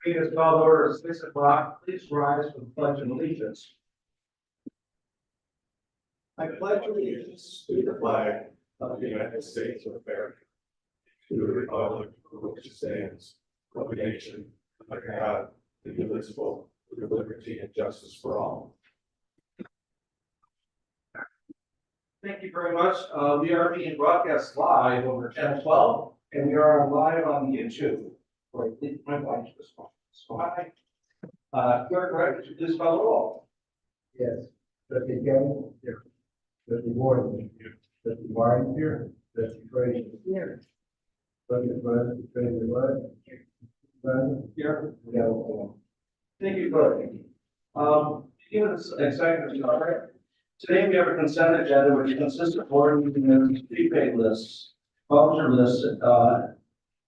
Meeting is called to order at 6 o'clock. Please rise for the pledge of allegiance. I pledge allegiance to the flag of the United States of America, to the republic for which it stands, one nation, under God, indivisible, with liberty and justice for all. Thank you very much. We are being broadcast live over Channel 12, and we are live on YouTube. Right, my wife this one. So hi. Clerk, right, would you please call the roll? Yes. Trustee Kelly? Here. Trustee Gordon? Here. Trustee Martin? Here. Trustee Frazier? Here. Trustee Bud? Trustee Bud? Bud? Here. We have a form. Thank you, Clerk. Given this executive summary, today we have a consent agenda which consists of board meeting minutes, prepaid lists, voucher lists,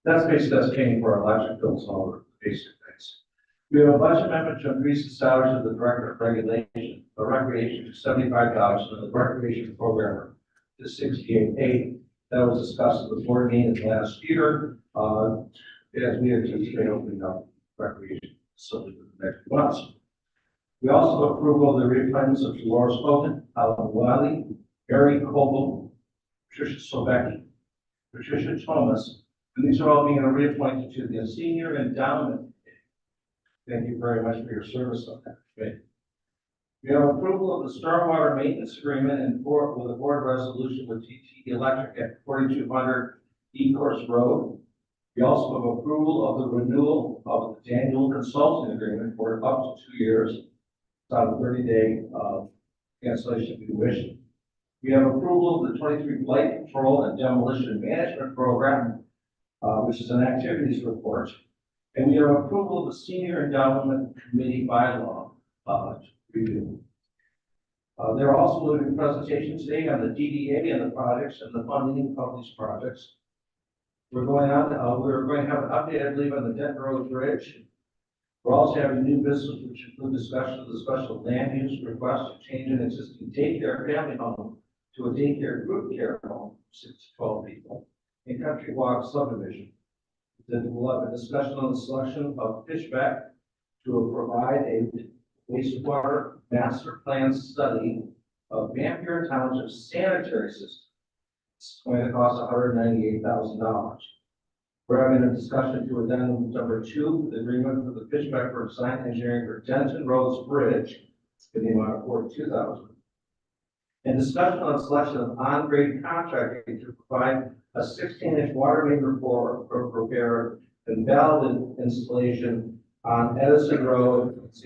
that's basically us paying for our electric bills and all the basic things. We have a budget amendment to increase the salaries of the director of regulation, or recreation to $75,000 and the recreation programmer to $68,800. That was discussed at the board meeting last year, as we anticipate opening up recreation facility for the next months. We also have approval of the reappointments of Dolores Hogan, Alan Wiley, Barry Coble, Patricia Sobecki, Patricia Thomas, and these are all being reappointed to the Senior Endowment Committee. Thank you very much for your service on that committee. We have approval of the stormwater maintenance agreement and with a board resolution with TT Electric at 4200 Ecorse Road. We also have approval of the renewal of the Daniel Consulting Agreement for up to 2 years. It's on a 30-day cancellation if you wish. We have approval of the 23 Blight Control and Demolition Management Program, which is an activities report. And we have approval of the Senior Endowment Committee bylaw review. There are also will be presentations today on the DDA and the projects and the funding of these projects. We're going to have an update, I believe, on the Denton Road Bridge. We're also having new business, which include discussion of the special land use request to change an existing daycare family home to a daycare group care home, 6 to 12 people, in Country Walk subdivision. Then we'll have a discussion on the selection of Fishback to provide a wastewater master plan study of Van Buren Township sanitary system. It's going to cost $198,000. We're having a discussion to addendum number 2, the agreement for the Fishback for design engineering for Denton Roads Bridge in the amount of $42,000. And discussion on selection of on-grade contracting to provide a 16-inch water main repair and valve installation on Edison Road. It's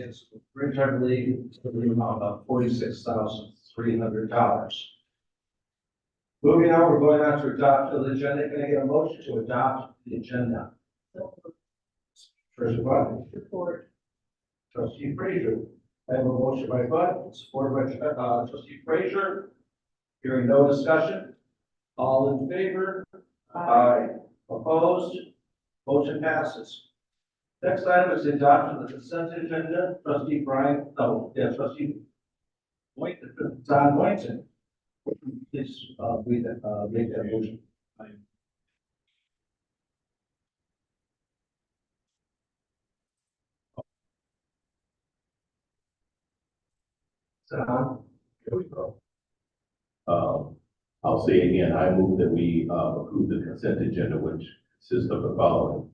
bridge, I believe, to the amount of $46,300. Moving on, we're going on to adopt the agenda. Can I get a motion to adopt the agenda? Trustee Bud. Support. Trustee Frazier. I have a motion by Bud, supported by Trustee Frazier. Hearing no discussion. All in favor? Aye. Opposed? Motion passes. Next item is the adoption of the consent agenda. Trustee Trustee Don Boynton. Please read that, make that motion. Here we go. I'll say again, I move that we approve the consent agenda, which consists of the following: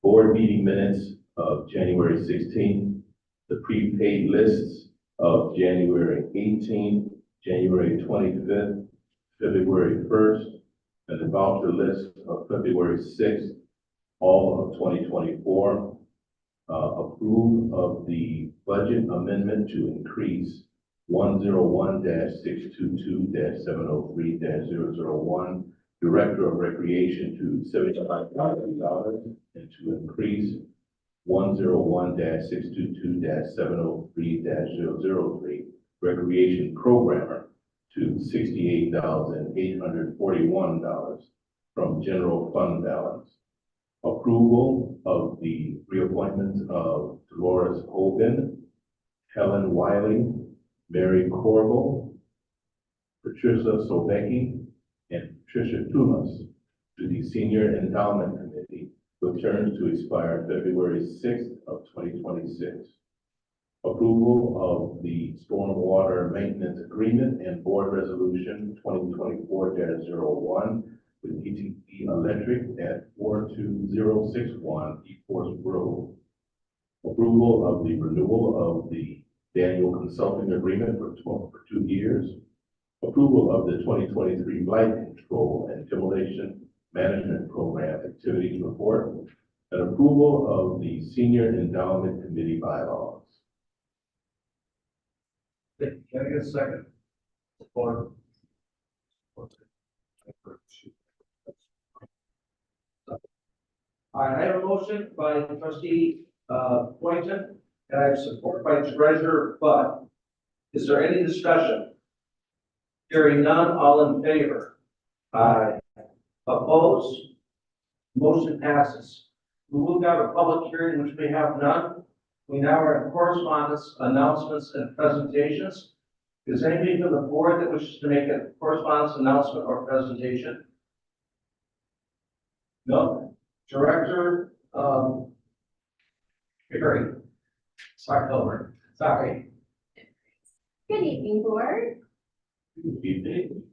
board meeting minutes of January 16th, the prepaid lists of January 18th, January 25th, February 1st, and the voucher list of February 6th, all of 2024. Approve of the budget amendment to increase 101-622-703-001, Director of Recreation to $75,000, and to increase 101-622-703-003, Recreation Programmer to $68,841 from General Fund Balance. Approval of the reappointments of Dolores Hogan, Helen Wiley, Mary Corbel, Patricia Sobecki, and Patricia Thomas to the Senior Endowment Committee with for terms to expire February 6th of 2026. Approval of the stormwater maintenance agreement and board resolution 2024-01 with ETE Electric at 42061 East Forest Road. Approval of the renewal of the Daniel Consulting Agreement for 2 years. Approval of the 2023 Blight Control and Demolition Management Program Activities Report. And approval of the Senior Endowment Committee bylaws. Can I get a second? Support. All right, I have a motion by trustee, Boynton, and I have support by treasurer Bud. Is there any discussion? Hearing none, all in favor? Aye. Opposed? Motion passes. We will have a public hearing, which we have none. We now are in correspondence, announcements, and presentations. Is anybody from the board that wishes to make a correspondence, announcement, or presentation? No? Director, Gary. Sarkover. Sorry. Good evening, board. Good evening.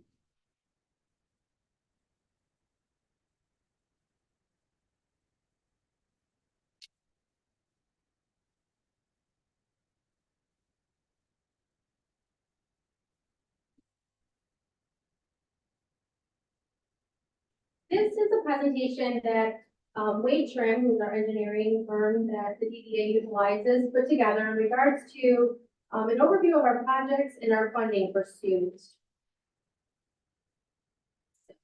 This is a presentation that Wade Trim, who's our engineering firm that the DDA utilizes, put together in regards to an overview of our projects and our funding pursuit.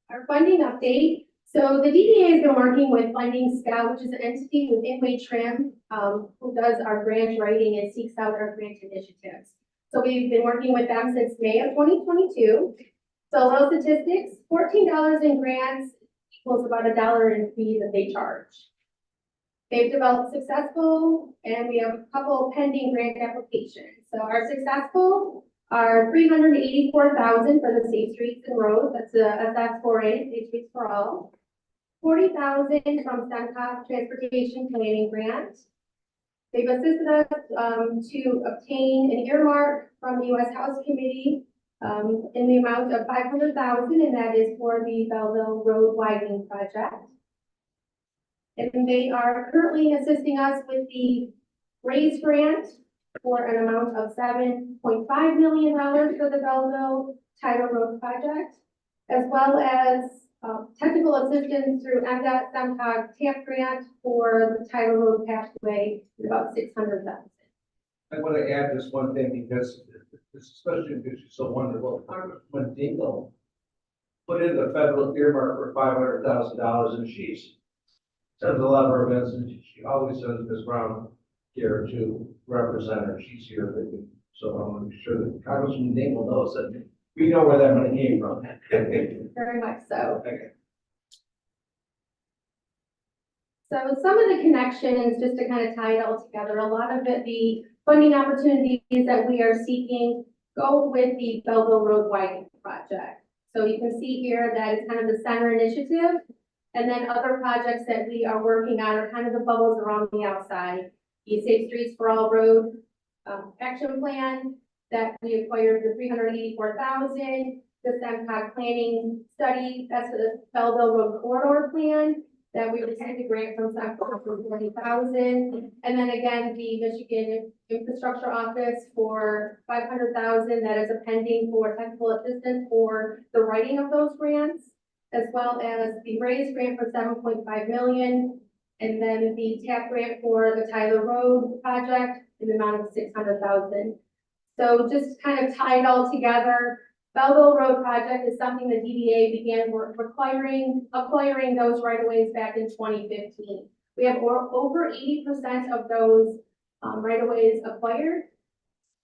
Our funding update. So the DDA has been working with Funding Scout, which is an entity within Wade Trim, who does our grant writing and seeks out our grant initiatives. So we've been working with them since May of 2022. So a little statistics, $14 in grants equals about $1 in fees that they charge. They've developed successful, and we have a couple pending grant applications. So our successful are $384,000 for the Safe Streets and Roads. That's a SF4A, Safe Streets for All. $40,000 from SEMCOG Transportation Planning Grant. They've assisted us to obtain an earmark from the U.S. House Committee in the amount of $500,000, and that is for the Belleville Road widening project. And they are currently assisting us with the RAISE grant for an amount of $7.5 million for the Belleville Tyler Road project, as well as technical assistance through MDOT SEMCOG TAP grant for the Tyler Road pathway, about $600,000. I want to add this one thing because especially because she's so wonderful. Congresswoman Dingell put in the federal earmark for $500,000, and she's says a lot of her events, and she always sends Ms. Brown here to represent her. She's here, so I want to be sure that Congresswoman Dingell knows that we know where that money came from. Very much so. Okay. So some of the connections, just to kind of tie it all together, a lot of it, the funding opportunities that we are seeking go with the Belleville Road widening project. So you can see here that it's kind of the center initiative, and then other projects that we are working on are kind of the bubbles around the outside. The Safe Streets for All Road action plan that we acquired for $384,000. The SEMCOG planning study, that's the Belleville Road corridor plan that we received a grant from SEMCOG for $40,000. And then again, the Michigan Infrastructure Office for $500,000. That is a pending for technical assistance for the writing of those grants, as well as the RAISE grant for $7.5 million. And then the TAP grant for the Tyler Road project in the amount of $600,000. So just kind of tie it all together. Belleville Road project is something the DDA began acquiring those right-of-ways back in 2015. We have over 80% of those right-of-ways acquired.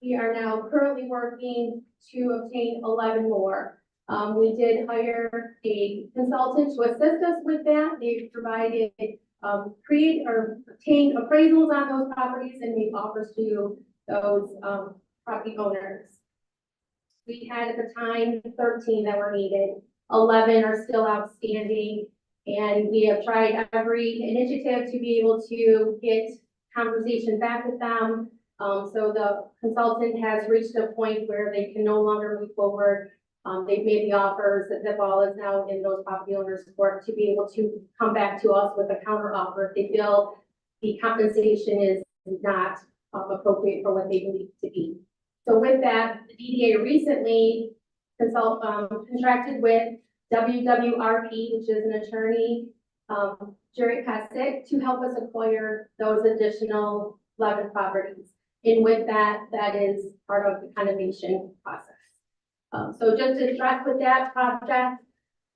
We are now currently working to obtain 11 more. We did hire a consultant to assist us with that. They provided obtained appraisals on those properties and made offers to those property owners. We had at the time 13 that were needed, 11 are still outstanding, And we have tried every initiative to be able to get conversation back with them. So the consultant has reached a point where they can no longer move forward. They've made the offers, that the ball is now in those property owners' court to be able to come back to us with a counter offer if they feel the compensation is not appropriate for what they believe to be. So with that, the DDA recently contracted with WWRP, which is an attorney, Jerry Pesic, to help us acquire those additional 11 properties. And with that, that is part of the condemnation process. So just to track with that project,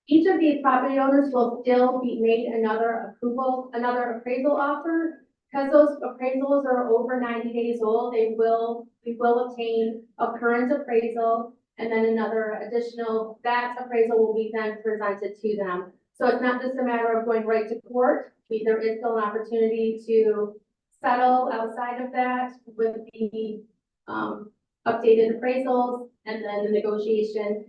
each of these property owners will still be made another appraisal offer. Because those appraisals are over 90 days old, we will obtain a current appraisal, and then another additional, that appraisal will be then presented to them. So it's not just a matter of going right to court. There is still an opportunity to settle outside of that with the updated appraisals and then the negotiation.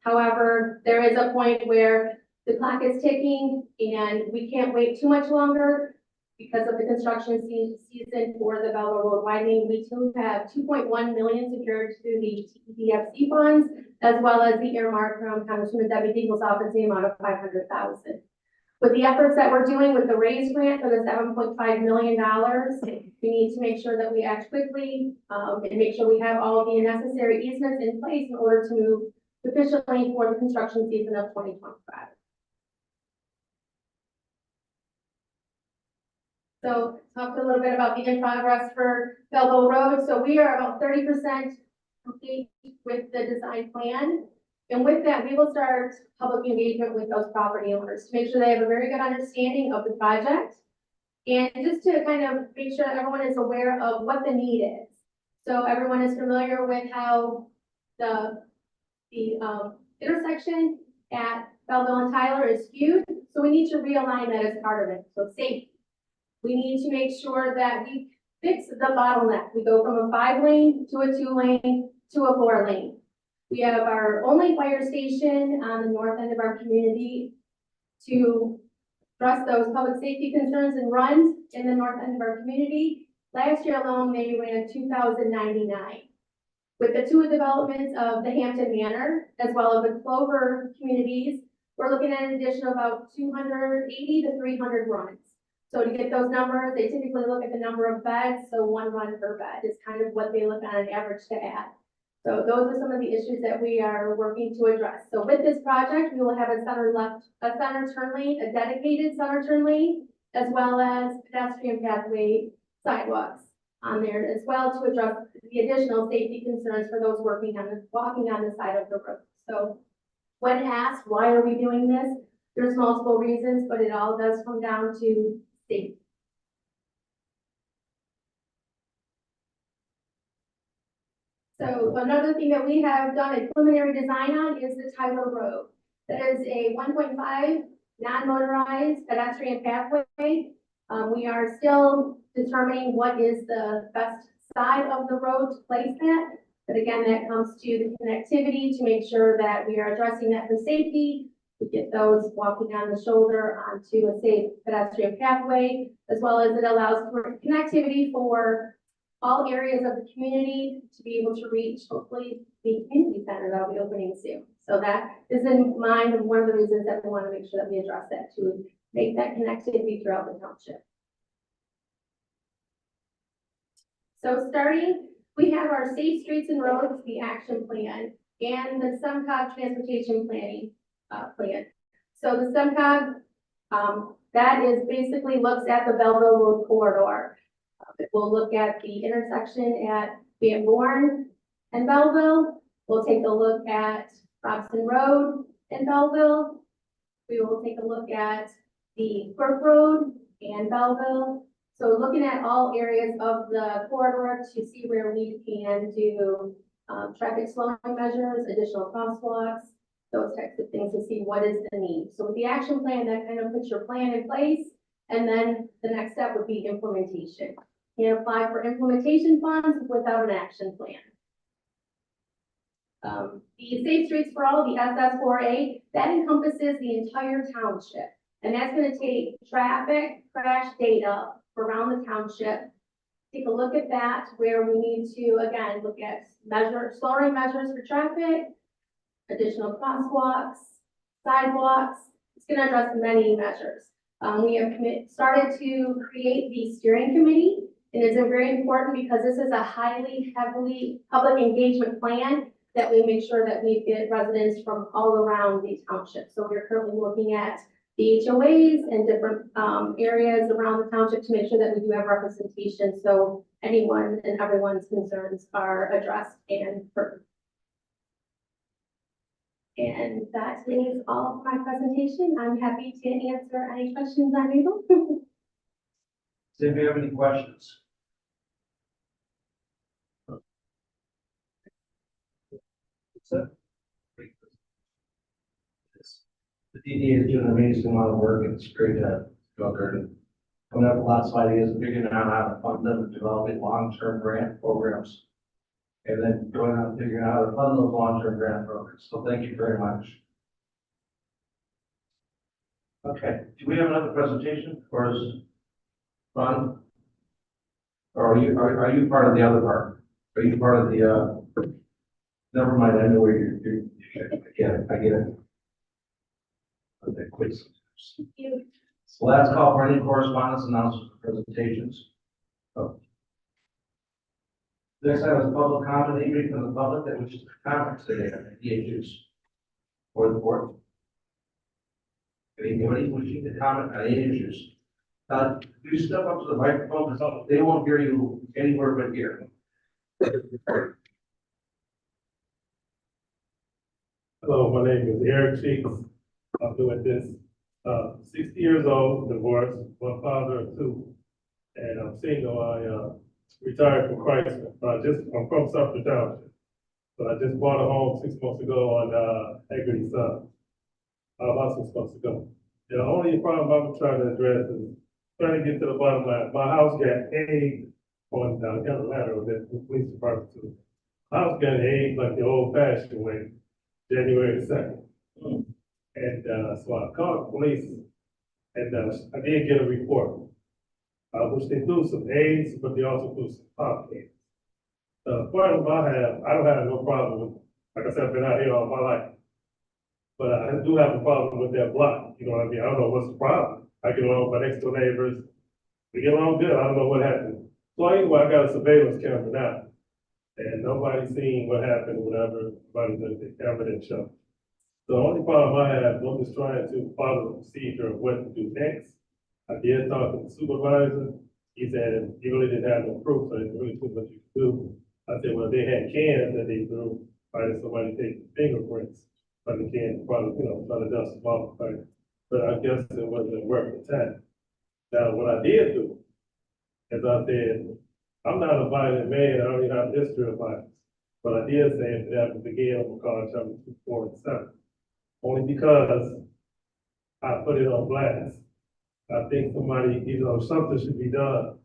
However, there is a point where the clock is ticking and we can't wait too much longer because of the construction season for the Belleville Road widening. We do have 2.1 million secured through the TDFC funds, as well as the earmark from Congresswoman Debbie Deagle's office, the amount of $500,000. With the efforts that we're doing with the RAISE grant for the $7.5 million, we need to make sure that we act quickly and make sure we have all of the necessary easements in place in order to move efficiently for the construction season of 2025. So talk a little bit about the in progress for Belleville Road. So we are about 30% complete with the design plan. And with that, we will start public engagement with those property owners to make sure they have a very good understanding of the project. And just to kind of make sure that everyone is aware of what the need is. So everyone is familiar with how the intersection at Belleville and Tyler is skewed. So we need to realign that as part of it. So safety. We need to make sure that we fix the bottleneck. We go from a 5-lane to a 2-lane to a 4-lane. We have our only fire station on the north end of our community to address those public safety concerns and runs in the north end of our community. Last year alone, they ran 2,099. With the two developments of the Hampton Manor, as well as the Clover communities, we're looking at an addition of about 280 to 300 runs. So to get those numbers, they typically look at the number of beds, so 1 run per bed is kind of what they look on average to add. So those are some of the issues that we are working to address. So with this project, we will have a center turn lane, a dedicated center turn lane, as well as pedestrian pathway sidewalks on there as well to address the additional safety concerns for those walking on the side of the road. So when asked, why are we doing this? There's multiple reasons, but it all does come down to safety. So another thing that we have done a preliminary design on is the Tyler Road. That is a 1.5 non-motorized pedestrian pathway. We are still determining what is the best side of the road to place that. But again, that comes to the connectivity to make sure that we are addressing that for safety, to get those walking on the shoulder onto a safe pedestrian pathway, as well as it allows for connectivity for all areas of the community to be able to reach, hopefully, the community center that will be opening soon. So that is in mind of one of the reasons that we want to make sure that we address that, to make that connectivity throughout the township. So starting, we have our Safe Streets and Roads, the action plan, and the SEMCOG transportation planning plan. So the SEMCOG, that is basically looks at the Belleville Road corridor. It will look at the intersection at Van Born and Belleville. We'll take a look at Robson Road in Belleville. We will take a look at the Brook Road and Belleville. So looking at all areas of the corridor to see where we can do traffic slowing measures, additional crosswalks, those types of things to see what is the need. So with the action plan, that kind of puts your plan in place. And then the next step would be implementation. You can apply for implementation funds without an action plan. The Safe Streets for All, the SS4A, that encompasses the entire township. And that's gonna take traffic crash data around the township. Take a look at that, where we need to, again, look at slowing measures for traffic, additional crosswalks, sidewalks. It's gonna address many measures. We have started to create the steering committee. And it's very important because this is a heavily public engagement plan that we make sure that we get residents from all around the township. So we're currently looking at the HOAs and different areas around the township to make sure that we do have representation. So anyone and everyone's concerns are addressed and heard. And that is all of my presentation. I'm happy to answer any questions I'm able. Does anybody have any questions? The DDA is doing an amazing amount of work, and it's great to go there and coming up with lots of ideas, and figuring out how to fund them, and developing long-term grant programs. And then going out and figuring out how to fund those long-term grant programs. So thank you very much. Okay, do we have another presentation, or is Ron? Or are you part of the other part? Are you part of the, never mind, I know where you're, I get it. Okay, quick. So last call for any correspondence, announcements, or presentations. Oh. Next item is public comment, anybody from the public that wishes to comment today on the issues or the board. Anybody wishing to comment on any issues? You step up to the microphone, because they won't hear you anywhere but here. Hello, my name is Eric Cheeks. I'm doing this, 60 years old, divorced, one father of two, and I'm single. I retired from Chrysler. I'm from Suffolk Township. So I just bought a home 6 months ago on Equity Sun. About 6 months ago. The only problem I'm trying to address is trying to get to the bottom line. My house got egged on, I got a letter of that from the police department too. House got egged like the old fashioned way, January 2nd. And so I called the police and I did get a report. Which they threw some eggs, but they also threw some pumpkins. The problem I don't have no problem with, like I said, I've been out here all my life. But I do have a problem with that block, you know what I mean? I don't know what's the problem. I get along with my next door neighbors. We get along good, I don't know what happened. So anyway, I got a surveillance camera now. And nobody's seen what happened, whatever, nobody's in the camera didn't show. The only problem I have, I'm just trying to follow the procedure of what to do next. I did talk to the supervisor. He said he really didn't have no proof, so there's really too much you can do. I said, well, they had cans that they threw, why did somebody take fingerprints? But they can probably, try to dust them off, right? But I guess it wasn't worth the time. Now, what I did do, is I said, I'm not a violent man, I don't even have a history of violence. But I did say if it happens again, I'm gonna call chapter 2, 4, and 7. Only because I put it on blast. I think somebody, something should be done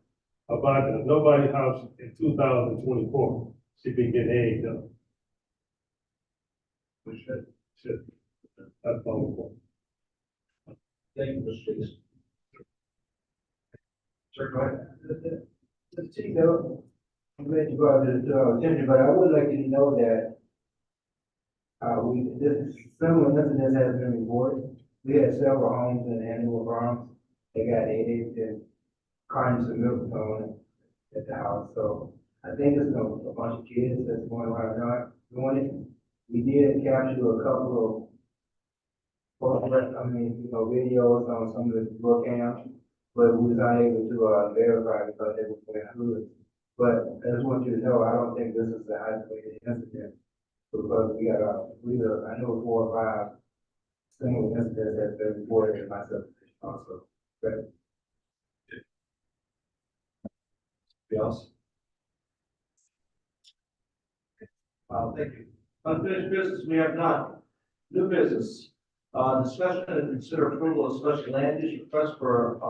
about it. Nobody's house in 2024 should be getting egged up. We should. That's all. Thank you, Mr. Chase. Sir, go ahead. Mr. Chief, I'm glad you brought this to our attention, but I would like you to know that this similar incident has been reported. We had several homes in Annual Farms that got egged and cartons of milk thrown at the house. So I think it's a bunch of kids that's going around doing it. We did capture a couple of videos on some of the book cams, but we was not able to verify because they were playing hoods. But I just want you to know, I don't think this is an isolated incident because we got I know 4 or 5 similar incidents that have been reported in my subdivision also. But Anybody else? Thank you. Unfinished business, we have none. New business, discussion and consider approval of special land use request for,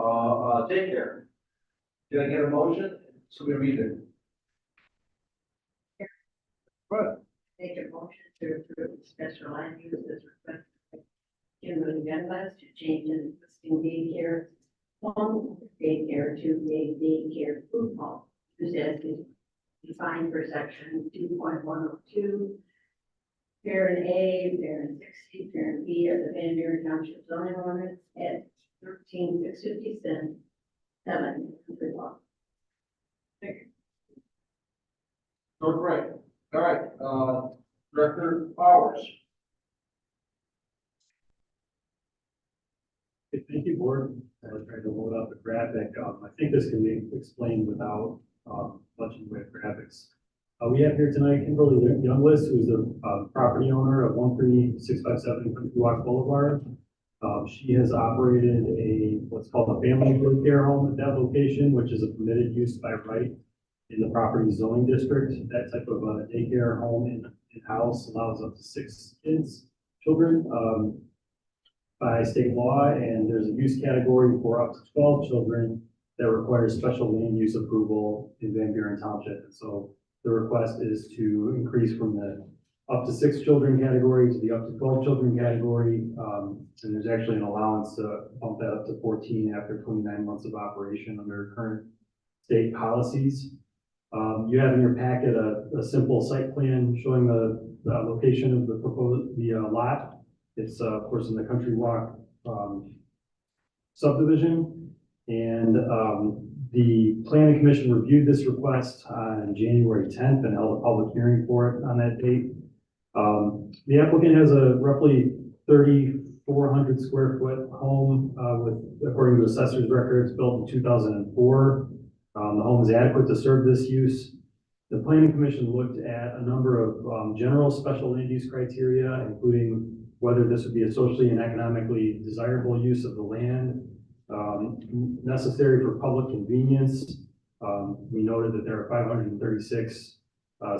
daycare. Did I get a motion? Somebody read it. Make a motion to approve special land use as requested by Kimberly Gunlas to change in the existing daycare home, daycare to a daycare food hall, just as is defined for section 2.102. Parent A, parent 60, parent B of the Van Buren Township zoning ordinance at 13,657. Country Walk. So great. All right, Director Powers. Okay, thank you, board. I was trying to load up the graphic. I think this can be explained without much in the way of graphics. We have here tonight Kimberly Younglist, who is the property owner of 13657 Country Walk Boulevard. She has operated what's called a family daycare home at that location, which is a permitted use by right in the property zoning district. That type of daycare home in-house allows up to 6 children. By state law, and there's a use category for up to 12 children that requires special land use approval in Van Buren Township. And so the request is to increase from the up to 6 children category to the up to 12 children category. And there's actually an allowance to bump that up to 14 after 29 months of operation under current state policies. You have in your packet a simple site plan showing the location of the proposed, lot. It's, of course, in the Country Walk subdivision. And the Planning Commission reviewed this request on January 10th and held a public hearing for it on that date. The applicant has a roughly 3,400 square foot home according to assessor's records, built in 2004. The home is adequate to serve this use. The Planning Commission looked at a number of general special land use criteria, including whether this would be a socially and economically desirable use of the land, necessary for public convenience. We noted that there are 536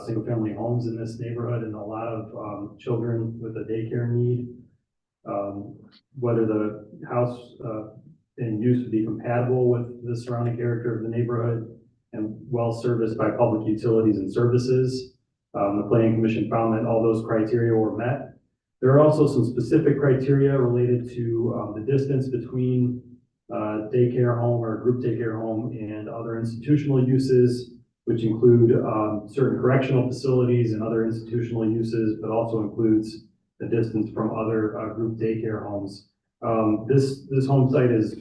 single-family homes in this neighborhood and a lot of children with a daycare need. Whether the house and use would be compatible with the surrounding character of the neighborhood and well serviced by public utilities and services. The Planning Commission found that all those criteria were met. There are also some specific criteria related to the distance between daycare home or group daycare home and other institutional uses, which include certain correctional facilities and other institutional uses, but also includes the distance from other group daycare homes. This home site is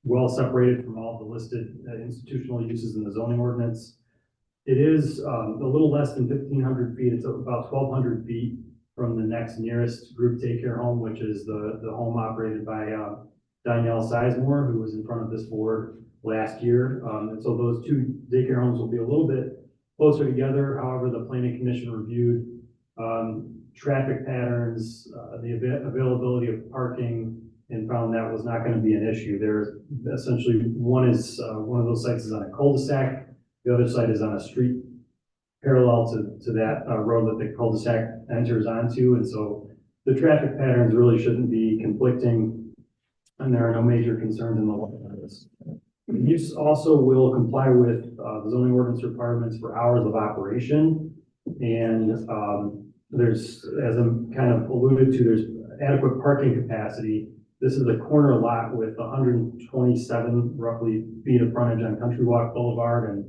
well separated from all the listed institutional uses in the zoning ordinance. It is a little less than 1,500 feet. It's about 1,200 feet from the next nearest group daycare home, which is the home operated by Danielle Sizemore, who was in front of this board last year. And so those two daycare homes will be a little bit closer together. However, the Planning Commission reviewed traffic patterns, the availability of parking, and found that was not going to be an issue. There's essentially one of those sites is on a cul-de-sac. The other site is on a street parallel to that road that the cul-de-sac enters onto. And so the traffic patterns really shouldn't be conflicting, and there are no major concerns in the law on this. The use also will comply with the zoning ordinance requirements for hours of operation. And there's, as I'm kind of alluded to, there's adequate parking capacity. This is a corner lot with 127 roughly feet of frontage on Country Walk Boulevard and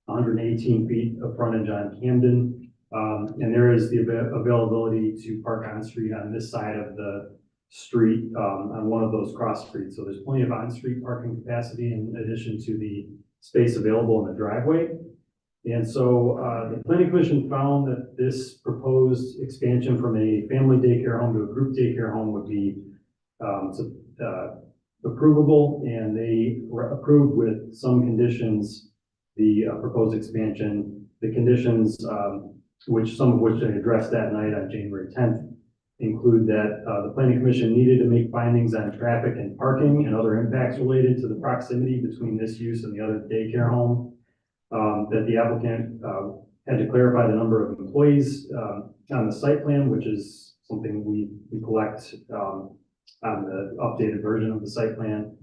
118 feet of frontage on Camden. And there is the availability to park on street on this side of the street on one of those cross streets. So there's plenty of on-street parking capacity in addition to the space available in the driveway. And so the Planning Commission found that this proposed expansion from a family daycare home to a group daycare home would be approvable, and they were approved with some conditions the proposed expansion. The conditions, some of which I addressed that night on January 10th, include that the Planning Commission needed to make findings on traffic and parking and other impacts related to the proximity between this use and the other daycare home. That the applicant had to clarify the number of employees on the site plan, which is something we collect on the updated version of the site plan.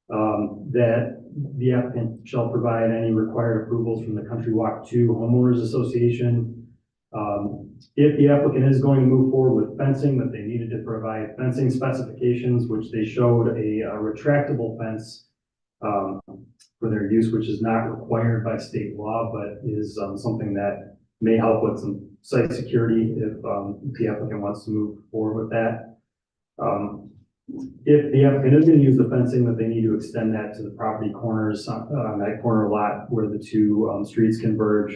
That the applicant shall provide any required approvals from the Country Walk 2 Homeowners Association. If the applicant is going to move forward with fencing, that they needed to provide fencing specifications, which they showed a retractable fence for their use, which is not required by state law, but is something that may help with some site security if the applicant wants to move forward with that. If the applicant is going to use the fencing, that they need to extend that to the property corners on that corner lot where the two streets converge.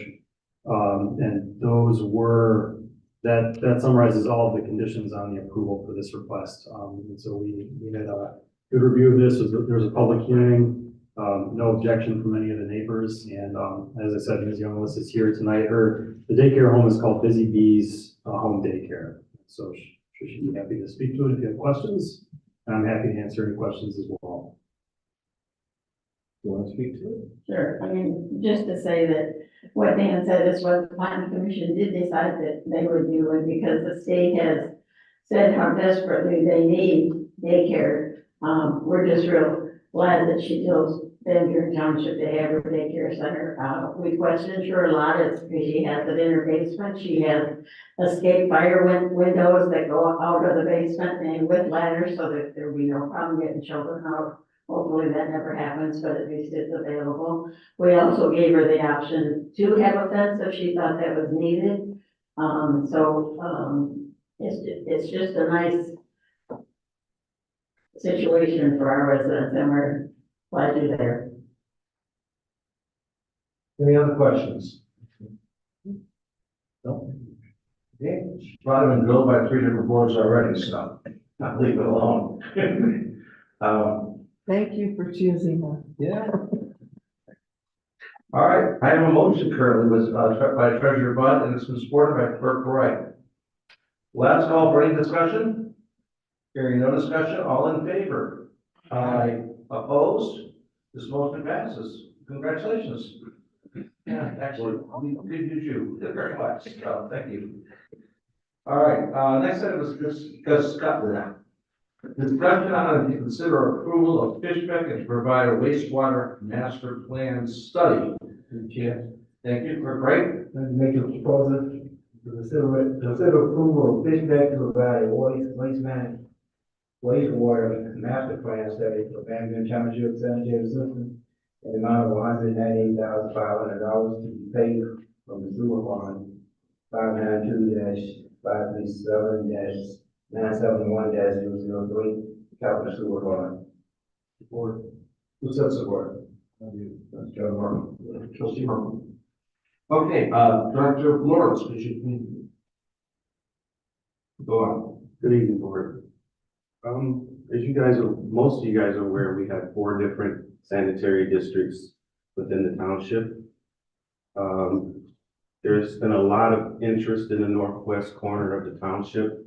And those were, that summarizes all of the conditions on the approval for this request. And so we had a good review of this. There was a public hearing, no objection from any of the neighbors. And as I said, Ms. Younglis is here tonight. The daycare home is called Busy Bees Home Daycare. So she'd be happy to speak to it if you have questions. I'm happy to answer any questions as well. You want to speak to it? Sure, I mean, just to say that what Dan said is what the planning commission did decide that they would do, and because the state has said how desperately they need daycare, we're just real glad that she tells Van Buren Township to have her daycare center. We questioned her a lot, it's because she has it in her basement, she has escape fire windows that go out of the basement and with ladders so that there'll be no problem getting children out. Hopefully that never happens, but at least it's available. We also gave her the option to have a fence if she thought that was needed. It's just a nice situation for our residents, and we're glad you're there. Any other questions? No? Okay, she's probably been drilled by 3 different boards already, so I'll leave it alone. Thank you for choosing us. Yeah. All right, I have a motion currently with, by Treasurer Bud, and it's been supported by Clerk Wright. Last call for any discussion? Hearing no discussion, all in favor? Aye. Opposed? This motion passes. Congratulations. Yeah, actually, we could use you very much, so thank you. All right, next item is discussion on to consider approval of Fishbeck and to provide a wastewater master plan study. Thank you, Clerk Wright. Let me make a proposal to consider approval of Fishbeck to provide a wastewater master plan study for Van Buren Township sanitary system in the amount of $198,500 to be paid from the sewer fund 592-537-971-003 capital sewer fund. Support. Who says support? That's John Martin. Trustee Martin. Okay, Director Lawrence, would you please go on? Good evening, board. As you guys are, most of you guys are aware, we have 4 different sanitary districts within the township. There's been a lot of interest in the northwest corner of the township.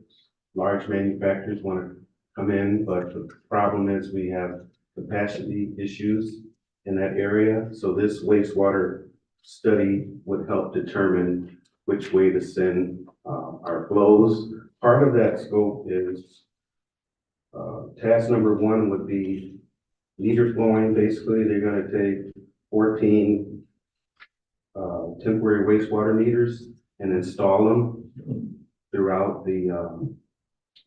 Large manufacturers want to come in, but the problem is we have capacity issues in that area. So this wastewater study would help determine which way to send our flows. Part of that scope is task number 1 would be meter flowing. Basically, they're going to take 14 temporary wastewater meters and install them throughout the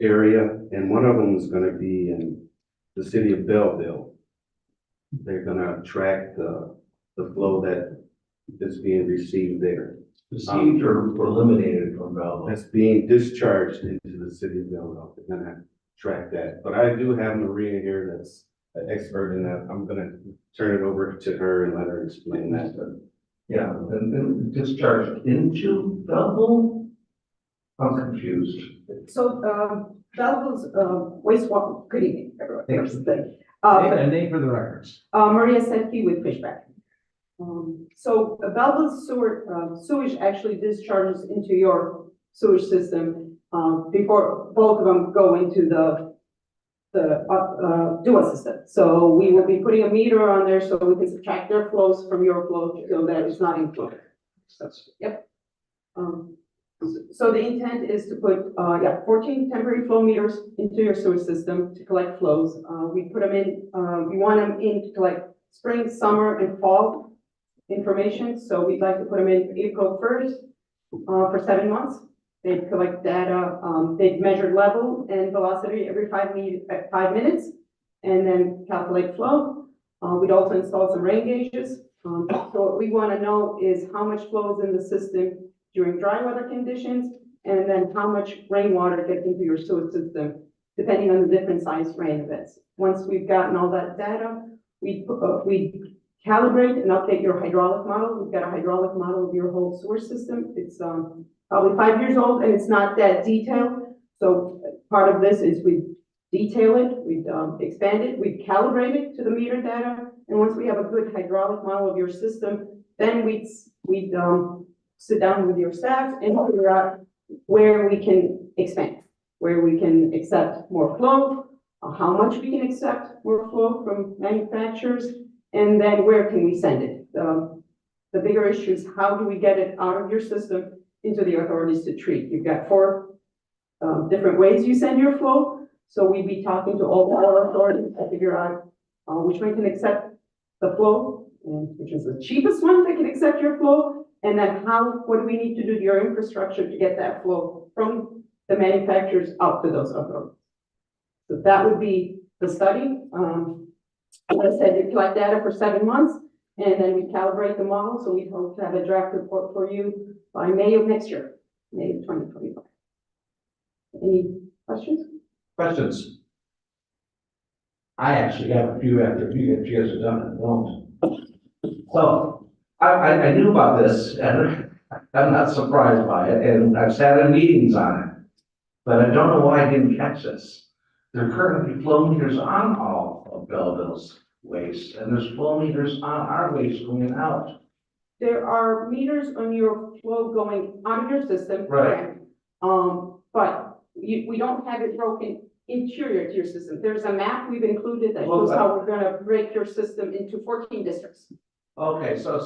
area. And one of them is going to be in the city of Belleville. They're going to track the flow that is being received there. Received or eliminated from Belleville? That's being discharged into the city of Belleville. They're going to track that. But I do have Maria here that's an expert in that. I'm going to turn it over to her and let her explain that. But Yeah, and discharged into Belleville? I'm confused. So, Belleville's, wastewater, good evening, everyone. Thanks. Name And name for the records. Maria Senke with Fishback. So Belleville's sewage actually discharges into your sewage system, before both of them go into the DUA system. So we will be putting a meter on there so we can subtract their flows from your flow so that it's not included. Yep. So the intent is to put, 14 temporary flow meters into your sewer system to collect flows. We put them in, we want them in to collect spring, summer, and fall information. So we'd like to put them in April 1st, for 7 months. They collect data, they measure level and velocity every 5 minutes, and then calculate flow. We'd also install some rain gauges. So what we want to know is how much flows in the system during dry weather conditions, and then how much rainwater gets into your sewer system, depending on the different size rain events. Once we've gotten all that data, we calibrate and update your hydraulic model. We've got a hydraulic model of your whole sewer system. It's probably 5 years old, and it's not that detailed. So part of this is we detail it, we expand it, we calibrate it to the meter data. And once we have a good hydraulic model of your system, then we sit down with your staff and figure out where we can expand, where we can accept more flow, how much we can accept more flow from manufacturers, and then where can we send it? The bigger issue is how do we get it out of your system into the authorities to treat? You've got 4 different ways you send your flow. So we'd be talking to all our authorities to figure out which one can accept the flow, and which is the cheapest one that can accept your flow, and then what do we need to do to your infrastructure to get that flow from the manufacturers out to those authorities. So that would be the study. As I said, you collect data for 7 months, and then we calibrate the model. So we hope to have a draft report for you by May of next year, May of 2025. Any questions? Questions? I actually have a few after you guys have done it, don't. So, I knew about this, and I'm not surprised by it, and I've sat in meetings on it. But I don't know why I didn't catch this. There are currently flow meters on all of Belleville's waste, and there's flow meters on our waste going out. There are meters on your flow going out of your system. Right. But we don't have it broken interior to your system. There's a map we've included that shows how we're gonna break your system into 14 districts. Okay, so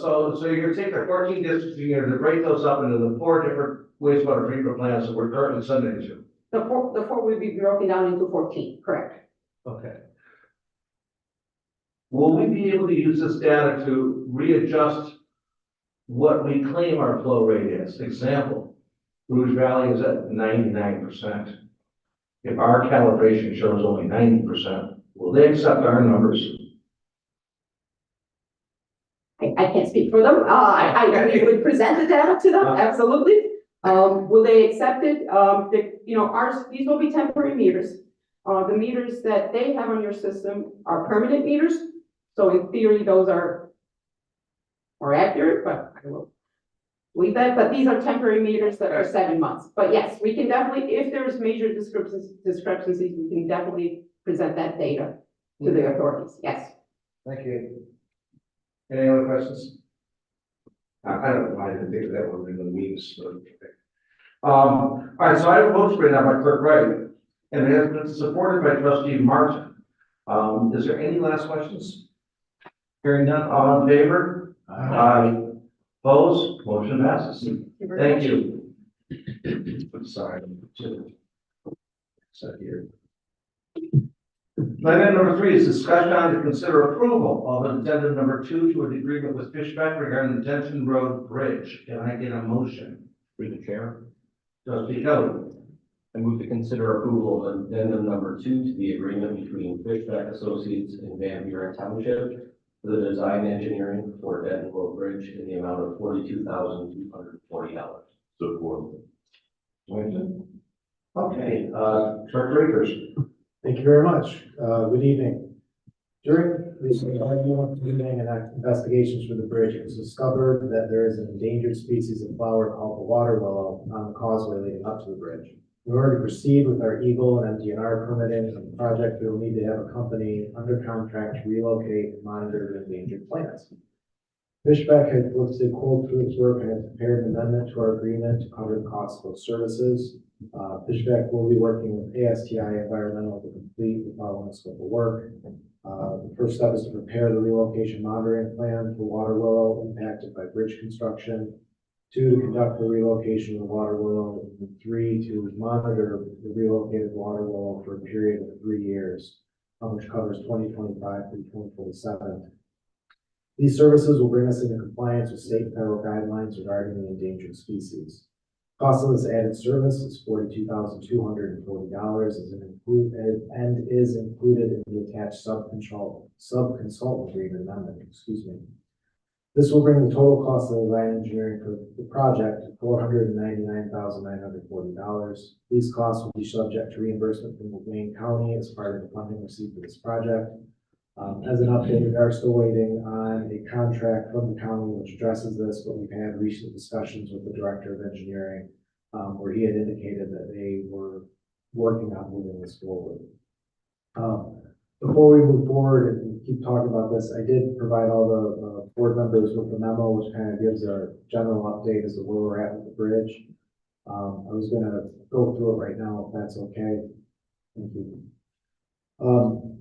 you're gonna take the 14 districts, you're gonna break those up into the 4 different wastewater treatment plants that we're currently sending to. The four will be broken down into 14, correct? Okay. Will we be able to use this data to readjust what we claim our flow rate is? Example, Rouge Valley is at 99%. If our calibration shows only 90%, will they accept our numbers? I can't speak for them. We would present the data to them, absolutely. Will they accept it? These will be temporary meters. The meters that they have on your system are permanent meters. So in theory, those are more accurate, but I will leave that. But these are temporary meters that are 7 months. But yes, we can definitely, if there's major discrepancies, we can definitely present that data to the authorities. Yes. Thank you. Any other questions? I don't know why I didn't think of that one in the meetings. All right, so I have a motion right now by Clerk Wright, and it has been supported by Trustee Martin. Is there any last questions? Hearing none, all in favor? Aye. Opposed? Motion passes. Thank you. Sorry. Set here. Item number 3 is discussion on to consider approval of addendum number 2 to an agreement with Fishback regarding the Denton Road Bridge. Can I get a motion? Through the chair, Trustee Kelly. I move to consider approval of addendum number 2 to the agreement between Fishback Associates and Van Buren Township for the design engineering for Denton Road Bridge in the amount of $42,240. Support. Okay, Director Akers. Thank you very much. Good evening. During the cleaning and investigations for the bridge, it was discovered that there is an endangered species of flower called the water willow on the causeway leading up to the bridge. In order to proceed with our Eagle and MDNR permitting of the project, we will need to have a company under contract to relocate and monitor the endangered plants. Fishback has listed quotes for this work and has prepared an amendment to our agreement to cover the cost of those services. Fishback will be working with ASTI Environmental to complete the following scope of work. The first step is to prepare the relocation monitoring plan for water willow impacted by bridge construction. 2, to conduct the relocation of the water willow. And 3, to monitor the relocated water willow for a period of 3 years, which covers 2025 through 2027. These services will bring us into compliance with state and federal guidelines regarding the endangered species. Cost of this added service is $42,240 and is included in the attached sub-consultant agreement amendment, excuse me. This will bring the total cost of design engineering for the project to $499,940. These costs will be subject to reimbursement from Wayne County as part of the funding received for this project. As an update, we are still waiting on a contract from the county which addresses this, but we've had recent discussions with the director of engineering, where he had indicated that they were working on moving this forward. Before we move forward and keep talking about this, I did provide all the board members with a memo, which kind of gives a general update as to where we're at with the bridge. I was gonna go through it right now, if that's okay. Thank you.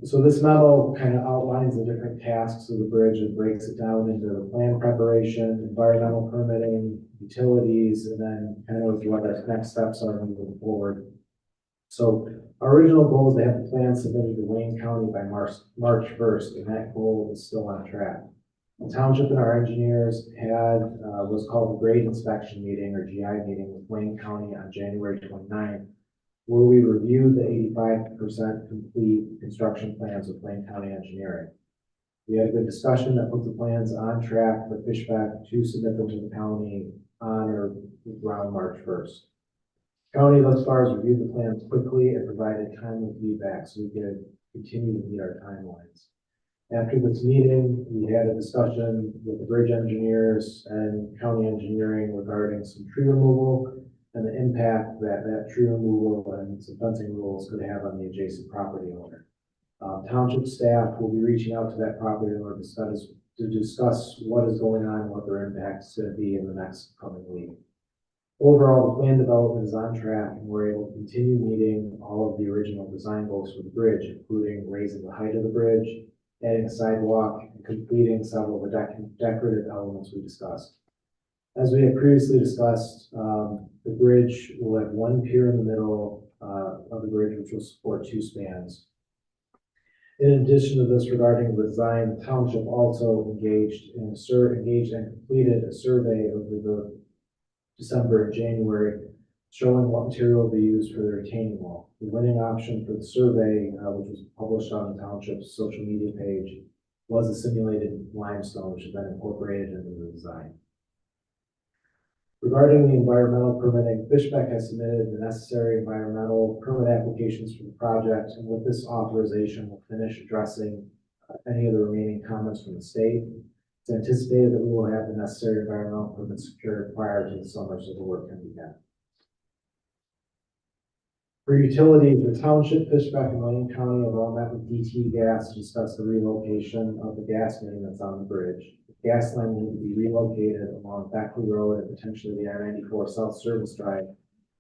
So this memo kind of outlines the different tasks of the bridge. It breaks it down into the plan preparation, environmental permitting, utilities, and then kind of what our next steps are moving forward. So our original goal is to have the plan submitted to Wayne County by March 1st, and that goal is still on track. The township and our engineers had what's called a grade inspection meeting, or GI meeting, with Wayne County on January 29th, where we reviewed the 85% complete construction plans with Wayne County Engineering. We had a good discussion that put the plans on track for Fishback to submit them to the county on or around March 1st. County thus far has reviewed the plans quickly and provided timely feedback so we could continue to meet our timelines. After this meeting, we had a discussion with the bridge engineers and county engineering regarding some tree removal and the impact that tree removal and some fencing rules could have on the adjacent property owner. Township staff will be reaching out to that property owner to discuss what is going on and what their impact is going to be in the next coming week. Overall, the plan development is on track, and we're able to continue meeting all of the original design goals for the bridge, including raising the height of the bridge, adding a sidewalk, and completing several of the decorative elements we discussed. As we had previously discussed, the bridge will have one pier in the middle of the bridge, which will support 2 spans. In addition to this, regarding the design, the township also engaged and completed a survey over the December and January, showing what material will be used for the retaining wall. The winning option for the survey, which was published on the township's social media page, was a simulated limestone, which has been incorporated into the design. Regarding the environmental permitting, Fishback has submitted the necessary environmental permit applications for the project, and with this authorization, we'll finish addressing any of the remaining comments from the state. It's anticipated that we will have the necessary environmental permits secured prior to the summer so the work can begin. For utilities, the township, Fishback, and Wayne County have all met with DTE Gas to discuss the relocation of the gas main that's on the bridge. The gas line will need to be relocated along Beckley Road and potentially the I-94 South Service Drive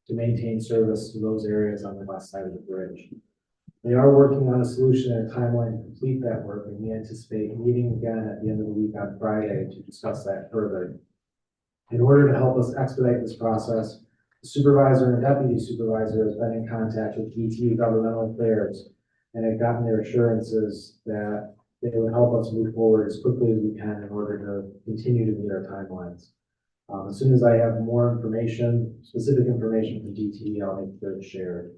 to maintain service to those areas on the west side of the bridge. They are working on a solution and a timeline to complete that work, and we anticipate meeting again at the end of the week on Friday to discuss that further. In order to help us expedite this process, the supervisor and deputy supervisor has been in contact with DTE Governmental Affairs and have gotten their assurances that they will help us move forward as quickly as we can in order to continue to meet our timelines. As soon as I have more information, specific information from DTE, I'll make it shared.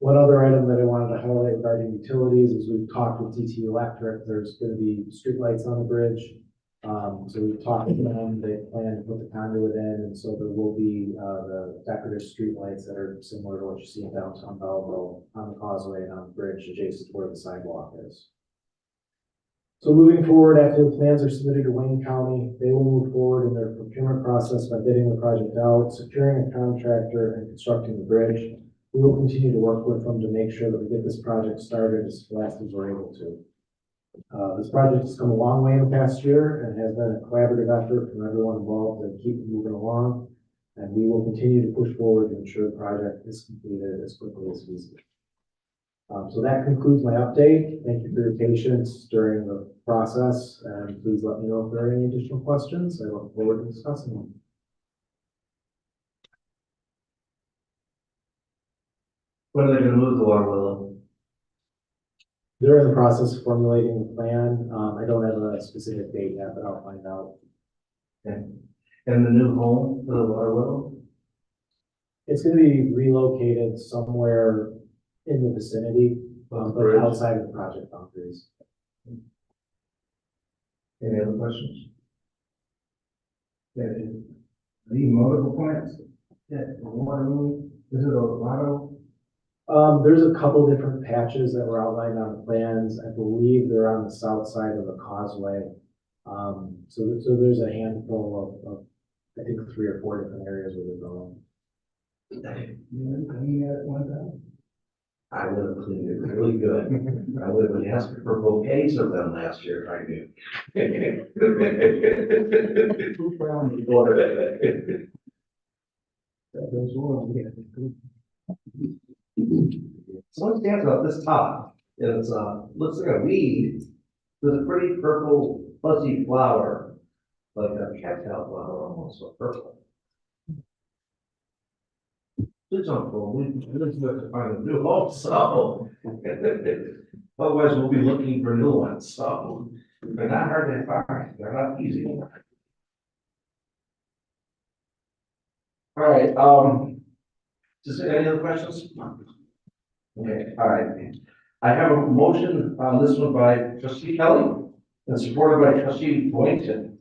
One other item that I wanted to highlight regarding utilities is we've talked with DTE Electric. There's going to be streetlights on the bridge. So we've talked to them. They plan to put the conduit in, and so there will be the decorative streetlights that are similar to what you see in downtown Belleville on the causeway and on the bridge adjacent to where the sidewalk is. So moving forward, after the plans are submitted to Wayne County, they will move forward in their procurement process by bidding the project out, securing a contractor, and constructing the bridge. We will continue to work with them to make sure that we get this project started as fast as we're able to. This project has come a long way in the past year and has been a collaborative effort from everyone involved to keep moving along. And we will continue to push forward to ensure the project is completed as quickly as feasible. So that concludes my update. Thank you for your patience during the process, and please let me know if there are any additional questions. I look forward to discussing them. When are they gonna move the water willow? They're in the process of formulating the plan. I don't have a specific date yet, but I'll find out. Okay. And the new home for the water well? It's gonna be relocated somewhere in the vicinity, but Bridge. outside of the project boundaries. Any other questions? The multiple plants, that water line, is it a lotto? There's a couple different patches that were outlined on the plans. I believe they're on the south side of the causeway. So there's a handful of, I think, 3 or 4 different areas where they're going. I would have cleaned it really good. I would have been asking for bouquets of them last year if I knew. Someone stands up this top, and it's, looks like a weed with a pretty purple fuzzy flower, like a cattail flower almost, so purple. Please don't go, we just have to find a new home, so. Otherwise, we'll be looking for new ones, so. They're not hard to find, they're not easy. All right, just any other questions? Okay, all right. I have a motion on this one by trustee Kelly and supported by trustee Boynton.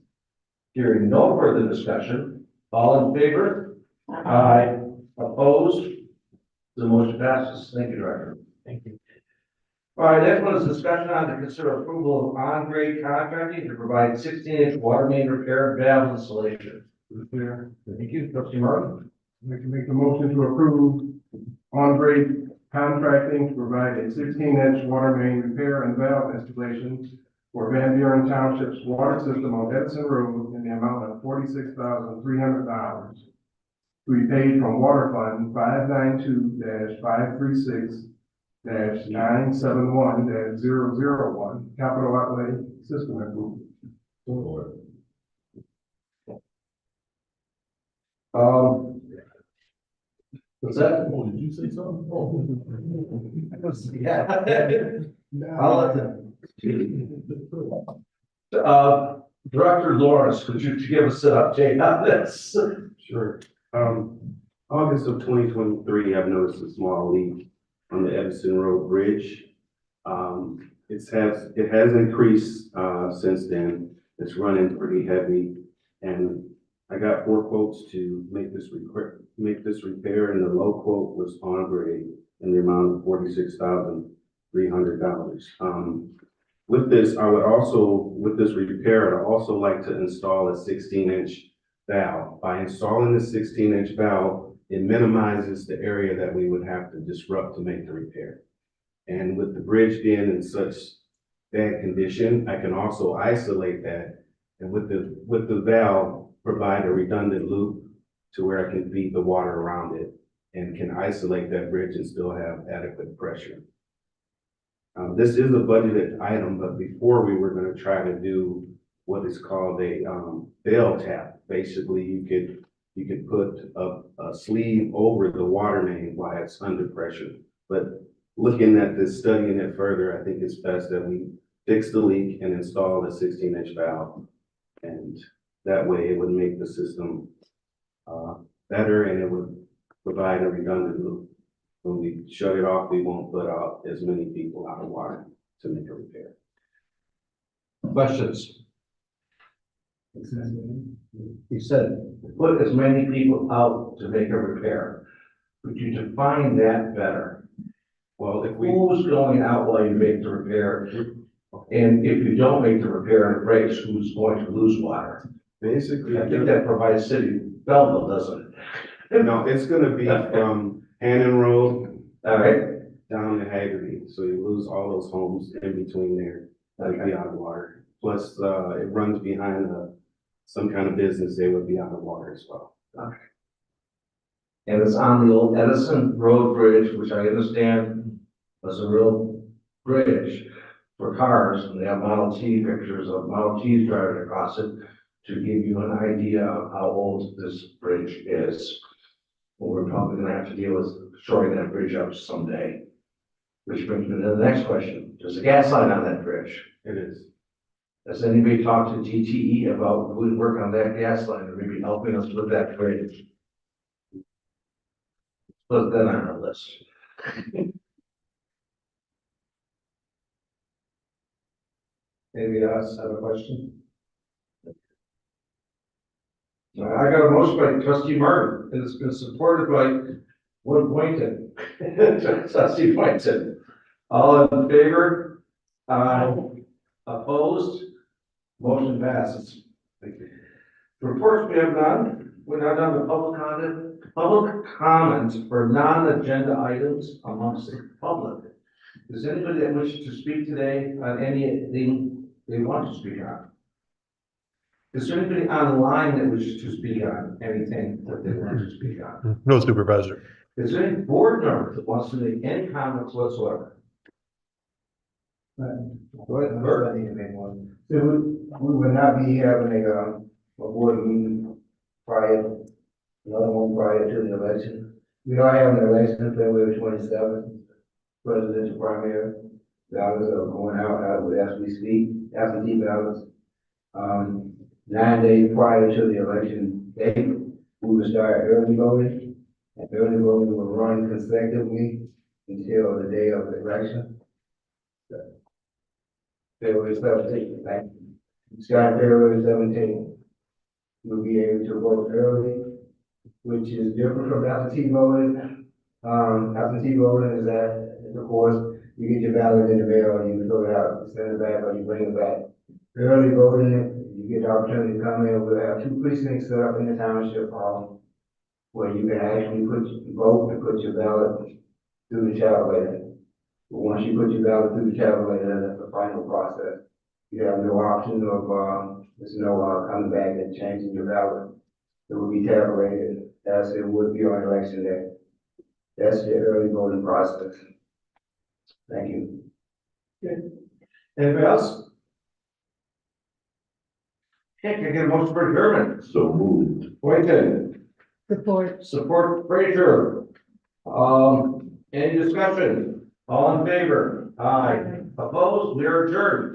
Hearing no further discussion, all in favor? Aye. Opposed? The motion passes. Thank you, Director. Thank you. All right, next one is discussion on to consider approval of on-grade contracting to provide 16-inch water main repair and valve installation. Thank you, trustee Martin. I'd like to make a motion to approve on-grade contracting to provide a 16-inch water main repair and valve installation for Van Buren Township's water system on Edison Road in the amount of $46,300 to be paid from Water Fund 592-536-971-001, capital outlay system improvement. What's that? Oh, did you say something? Oh. Yeah. I'll let them. Director Lawrence, could you give us an update on this? Sure. August of 2023, I've noticed a small leak on the Edison Road Bridge. It has increased, since then. It's running pretty heavy, and I got 4 quotes to make this repair, and the low quote was on grade in the amount of $46,300. With this, with this repair, I'd also like to install a 16-inch valve. By installing the 16-inch valve, it minimizes the area that we would have to disrupt to make the repair. And with the bridge being in such bad condition, I can also isolate that, and with the valve, provide a redundant loop to where I can feed the water around it and can isolate that bridge and still have adequate pressure. This is a budgeted item, but before we were going to try to do what is called a bail tap. Basically, you could put a sleeve over the water main while it's under pressure. But looking at this, studying it further, I think it's best that we fix the leak and install a 16-inch valve. And that way it would make the system better, and it would provide a redundant loop. When we shut it off, we won't put out as many people out of water to make a repair. Questions? You said, put as many people out to make a repair. Could you define that better? Well, if we, Who's going out while you make the repair? And if you don't make the repair and it breaks, who's going to lose water? basically, I think that provides City of Belleville, doesn't it? no, it's gonna be from Hannon Road All right, down to Haggerty, so you lose all those homes in between there, that'd be out of water. Plus, it runs behind some kind of business, they would be out of water as well. and it's on the old Edison Road Bridge, which I understand was a real bridge for cars, and they have Model T pictures of Model Ts driving across it to give you an idea of how old this bridge is. Well, we're probably gonna have to deal with shoring that bridge up someday. Which brings me to the next question. There's a gas line on that bridge. It is. Has anybody talked to GTE about doing work on that gas line, or maybe helping us with that bridge? Put that on our list. Anybody else have a question? I got a motion by trustee Martin, and it's been supported by Wood Boynton. Trustee Boynton. All in favor? Opposed? Motion passes. Thank you. Reports we have none. We're now done with public comment for non-agenda items amongst the public. Is anybody that wishes to speak today on anything they want to speak on? Is there anybody online that wishes to speak on anything that they want to speak on? No, Supervisor. Is there any board member that wants to make any comments whatsoever? Go ahead, Bert. So we will not be having a board meeting another one prior to the election. We are having an election February 27th, presidential primary. Ballots are going out as we speak, absentee ballots. 9 days prior to the election date, we will start early voting. And early voting will run consecutively until the day of the election. February 17th, thank you. Starting February 17th, you'll be able to vote early, which is different from absentee voting. Absentee voting is that, of course, you get your ballot in the mail, you fill it out, you send it back, or you bring it back. Early voting, you get the opportunity to come in. We'll have 2 precincts set up in the township hall where you can actually vote and put your ballot through the tabulator. But once you put your ballot through the tabulator, that's the final process. You have no option of, there's no coming back and changing your ballot. It will be tabulated as it would be on election day. That's the early voting process. Thank you. Anybody else? Okay, can I get a motion for adjournment? So moved. Boynton, Support. support Frazier. Any discussion? All in favor? Aye. Opposed? We are adjourned.